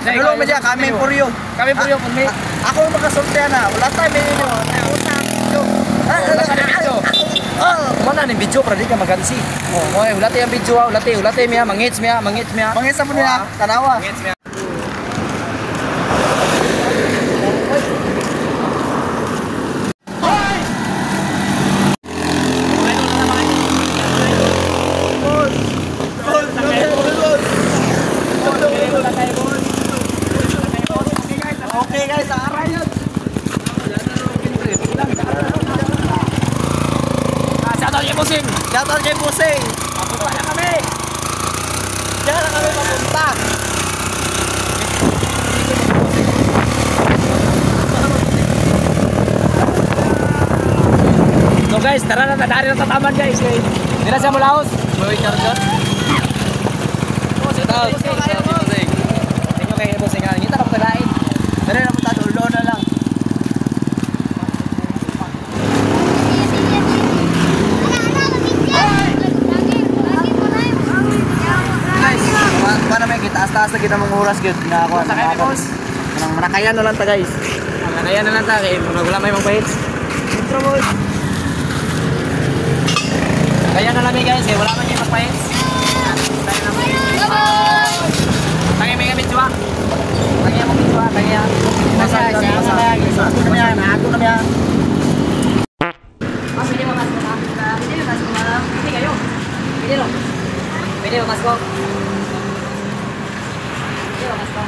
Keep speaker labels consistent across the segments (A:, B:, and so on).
A: Hello mo dyan, kami puryo.
B: Kami puryo, pumi.
A: Ako makasultihan na. Wala tayo, may nyo. Utang, video.
B: Wala ka na video. Mana nih video pernah ka magansi. Oh, ulate yang video, ulate miya, mangits miya.
A: Mangits sa po niya, tanawa.
B: Mangits miya.
A: Okay guys, aray yun.
B: Shoutout kay Busing.
A: Shoutout kay Busing.
B: Papunta na kami.
A: Diyan na kami papunta.
B: So guys, tara na, tadari na tataman guys. Hindi na siya mulaos. Mawit ka rin. Shoutout. Thank you kay Busing. Hindi na kapagalain.
A: Dari na punta, dulo na lang. Paano may taas-taas na kita mong oras yun na ako.
B: Sakay ni boss.
A: Manakayan na lang ta guys.
B: Manakayan na lang ta kay wala may mga pahits.
A: Intro boss.
B: Kaya na lang guys, wala man yung magpahits. Tayo na mo. Tagay may gamit siya. Tagay mo siya, tagay.
A: Ako na yan.
B: Mas pwede mo kasko na. Pwede mo kasko na. Pwede kayo. Pwede mo. Pwede mo kasko. Pwede mo kasko.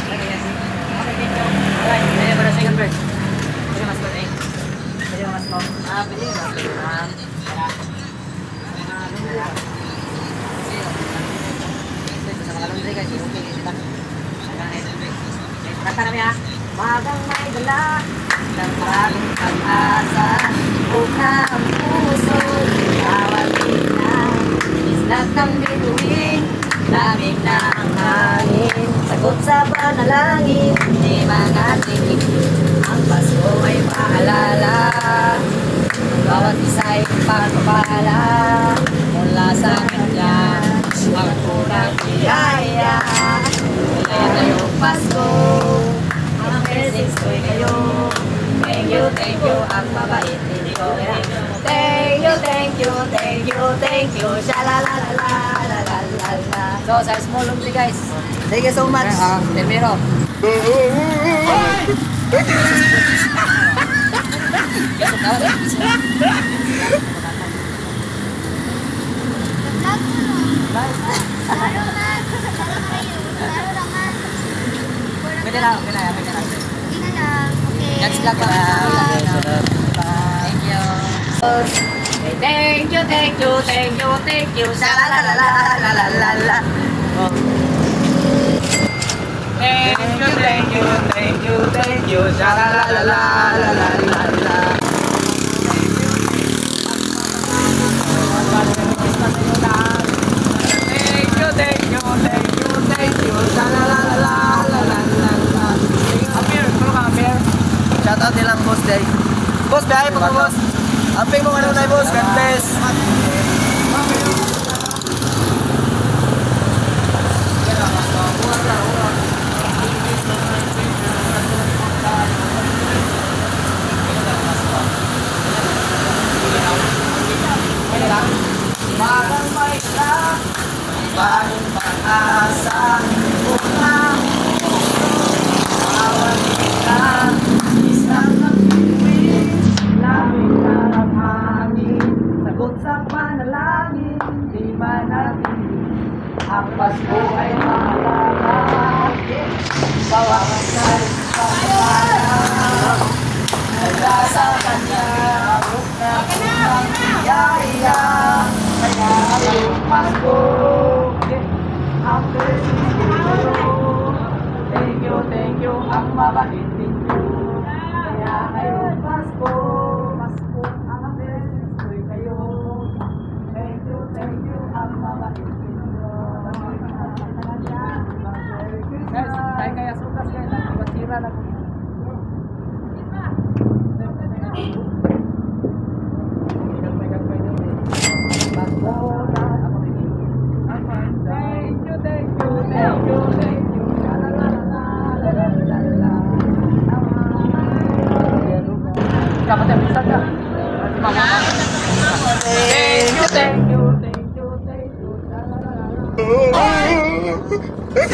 B: Okay guys. Okay, thank you. Alright, pwede mo na second bird. Pwede mo kasko na eh. Pwede mo kasko. Pwede mo kasko. Sa mga laundry guys, okay kita. Kanta namin ha. Magang may dala ng maraming pag-asa, buka ang puso, bawat tina, islat ng bituin, lamig na ang hangin, sagot sa panalangin, di mga tingin, ang Pasko ay paalala, bawat isa'y pagpapala, mula sa kanya, ang unang biyaya, kaya tayong Pasko. Blessings ko'y kayo. Thank you, ang mabait hindi ko. Thank you, sha-la-la-la-la-la-la-la-la. So, sa small laundry guys.
A: Thank you so much.
B: Termino. Pwede na. Next vlog pa. Thank you. Thank you.
A: Sha-la-la-la-la-la-la-la.
B: Thank you. Sha-la-la-la-la-la-la-la-la.
A: Shoutout nilang boss day. Boss, biyahe po ka boss. Amping mo ano na boss, God bless.
B: Magang may lang, bagong pag-asa, unang puso, bawat tika, isang ng bituin, lamig na ang hangin, sagot sa panalangin, di man natin, ang Pasko ay maalala, bawat isa'y pagpapala, mula sa kanya, abot na unang biyaya. Kaya ngayong Pasko, ang blessings ko sa'yo. Thank you, ang mabait ninyo. Kaya ngayong Pasko, ang blessings ko'y kayo. Thank you, ang mabait ninyo. Guys, tayo kaya sukas guys, ang basira na po. Thank you.
A: Thank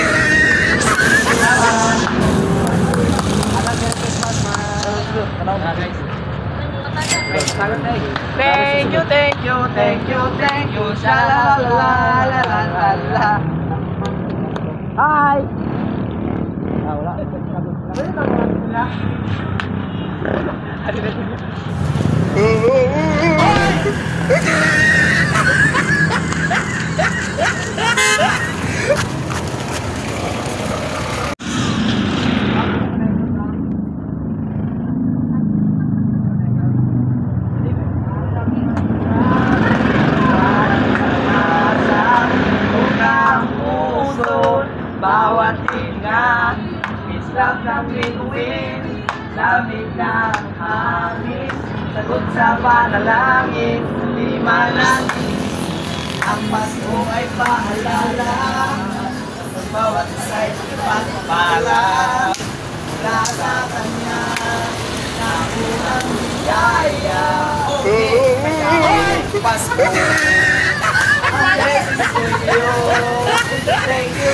A: you, thank you, thank you, thank you. Sha-la-la-la-la-la-la-la. Hi! Bawat tinga, islap ng bituin, lamig ng hangin, sagot sa panalangin, di manangin. Ang Pasko ay paalala, bawat isa'y pagpapala, mula sa kanya, na unang biyaya. Kaya Pasko, ang blessings to you. Thank you,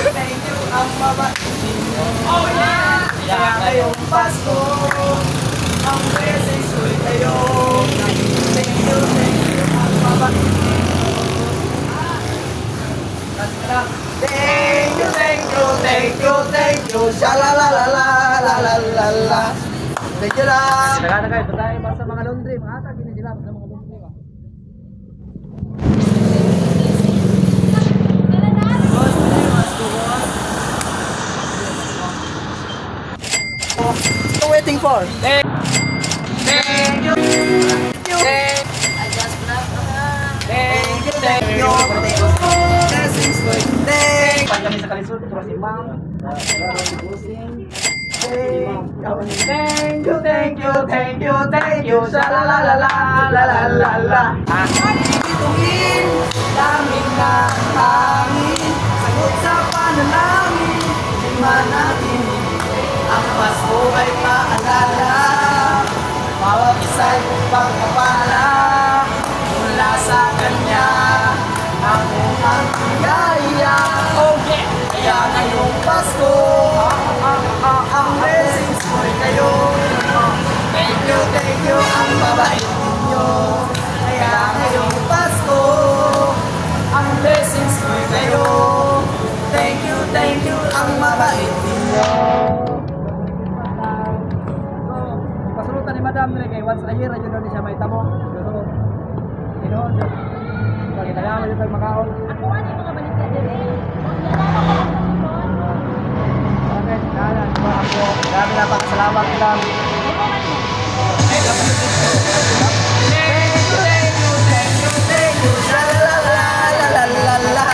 A: ang mabait ninyo. Oh yeah! Kaya ngayong Pasko, ang blessings to kayo. Thank you, ang mabait ninyo. Thank you, sha-la-la-la-la-la-la-la-la. Thank you lang. Sila na kayo, tayo sa mga laundry, mga atag, hindi sila sa mga laundry ba? Waiting for. Thank you. Thank you. Blessings for today. Kami sa kalisod, ito si Ma'am. Thank you. Sha-la-la-la-la-la-la-la-la. Ituin, daming ng hangin, sagot sa panalangin, di man natin ang Pasko ay paalala, bawat isa'y pagpapala, mula sa kanya, ang unang biyaya. Oh yeah! Kaya ngayong Pasko, ang blessings mo'y kayo. Thank you, ang mabait ninyo. Kaya ngayong Pasko, ang blessings mo'y kayo. Thank you, ang mabait ninyo. Pasulutan ni Madam Dre kay once a year ayun daw siya may tamo. So, inoon jud. Pag ginagawa jud magmakaon.
B: Ako ani mga balikan diri.
A: Okay, dalan po ako. Grabe na pasalamat Madam. Thank you. La-la-la-la-la-la-la.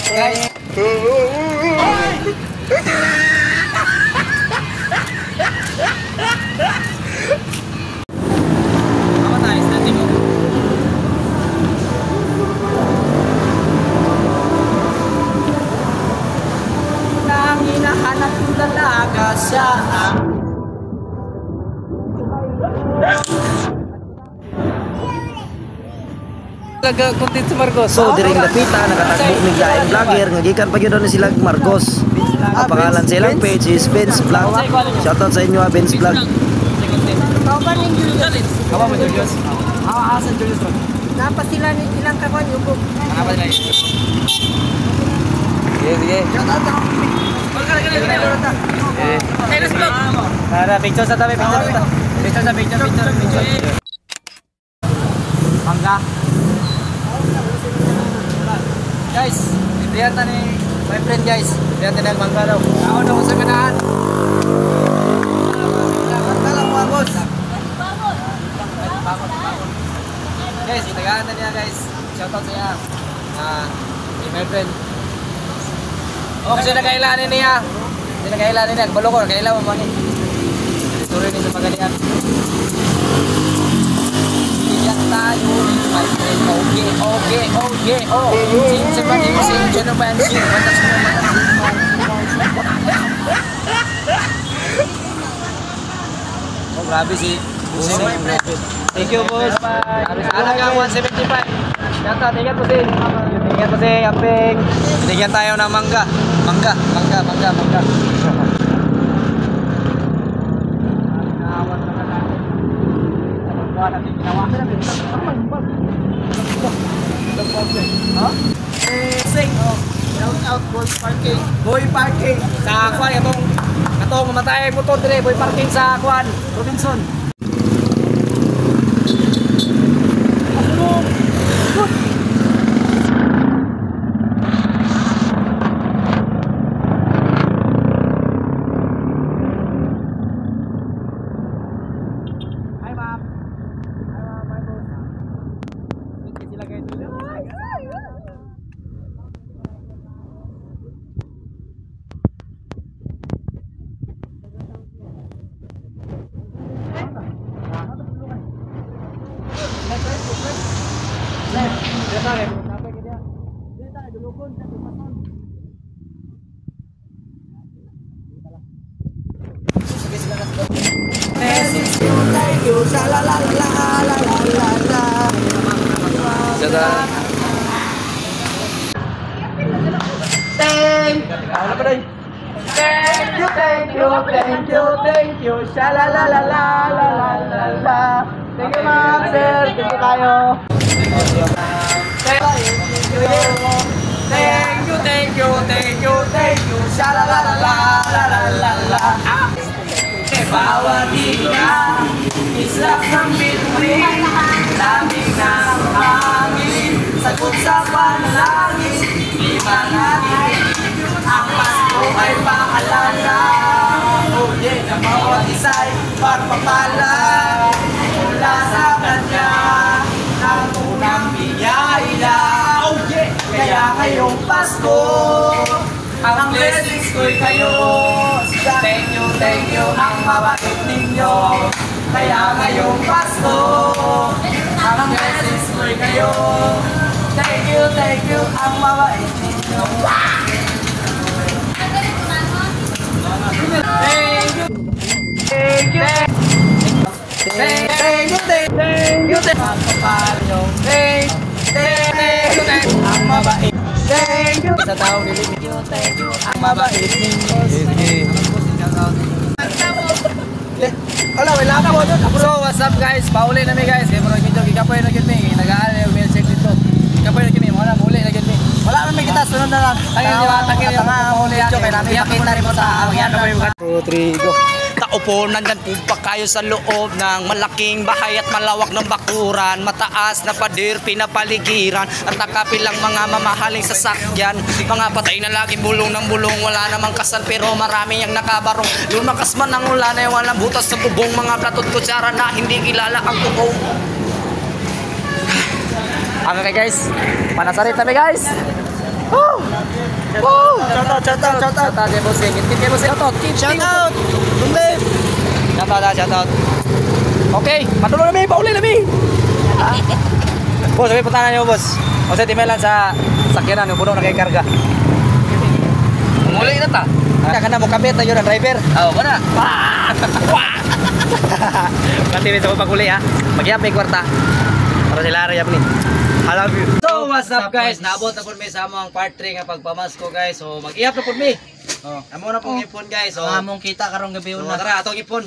A: Thank you. Nang hinahanap yung dalaga siya. Content sa Marcos. So, diring napita, nakatakbo ng gaing vlogger, ngagikan pa yun sila Marcos. Ang pangalan sa ilang page is Ben's Vlog. Shoutout sa inyo, Ben's Vlog.
B: Kauban ning Julius.
A: Kamu mo, Julius? Asan Julius ron?
B: Napa sila ni ilang kawan yung book.
A: Apa nila yun? Sige. Shoutout ako. Ben's Vlog. Picture sa tabi, picture. Mangga. Guys, lihat ni my friend guys. Lihat ni ang mangga daw. Ako daw sa kanaan. Mangga lang mga boss. Guys, tagaan na niya guys. Shoutout sa niya. My friend. Oh, kasi nagkailanin niya. Hindi nagkailanin niya. Balo ko, nagkailaman mo niya. Tuloy niya sa pagalian. Iyan tayo, my friend. Okay. Since ba di mo si Genobansi? Matas mo. Oh, grabe si my friend. Thank you, boss. Alaga 175. Yata, tingnan po sing. Tingnan po sing, amping. Binigyan tayo ng mangga. Mangga. Naawan na natin. Buwan natin ginawa. Ha? Sing. Shout out Boy Parking. Boy Parking. Sa Kwan, katong mamatay motor dire. Boy Parking sa Kwan, Robinson. Thank you. Sha-la-la-la-la-la-la-la-la. Thank you, ma'am, sir. Thank you kayo. Thank you. Sha-la-la-la-la-la-la-la. Bawat higa, islap ng bituin, lamig ng hangin, sagot sa panalangin, lima natin, ang Pasko ay paalala. Oh yeah, na bawat isa'y pagpapala mula sa kanya, ng unang biyaya. Oh yeah, kaya ngayong Pasko, ang blessings ko'y kayo. Thank you, ang mabait ninyo. Kaya ngayong Pasko, ang blessings ko'y kayo. Thank you, ang mabait ninyo. Thank you. Ang mabait. Thank you. Sa tao nilimit. Thank you. Ang mabait ninyo. Sige. Wala po. So, what's up guys? Pauli na mi guys. Kaya muna medyo gikapoy na gid mi. Nag-aaral yung mail check dito. Gikapoy na gid mi. Wala muli na gid mi. Wala naman kita sunod na lang. Tayo di ba takil yung pauli ato kay namin pakita rin mo sa yan na yung Rodrigo. Kaupo nandyan po pa kayo sa loob ng malaking bahay at malawak ng bakuran. Mataas na pader, pinapaligiran at nakapilang mga mamahaling sasakyan. Mga patay na laging bulong ng bulong, wala namang kasal pero marami ang nakabarong. Lumakas man ang ulan ay walang butas sa bubong. Mga platot kutsara na hindi kilala ang tubong. Okay guys, panasarit kami guys. Woo! Woo! Shout out kay Bossing. Kay Bossing shout out. Tumbe. Shout out. Okay, patuloy na mi, pauli na mi. Boss, sabi punta na niyo boss. O sa timelan sa sakyanan yung puno na kay karga. Muli na ta. Ka na mo kabit na yun ang driver. Oo, kana. Pati rin sa paguli ha. Magyap may kwarta. Para sila rayap ni. I love you. So what's up guys? Naabot na po mi sa among part 3 nga pagpamasko guys. So mag-ihap na po mi. Oh, amo na pong ipon guys. So among kita karong gabi una. Tara atong ipon.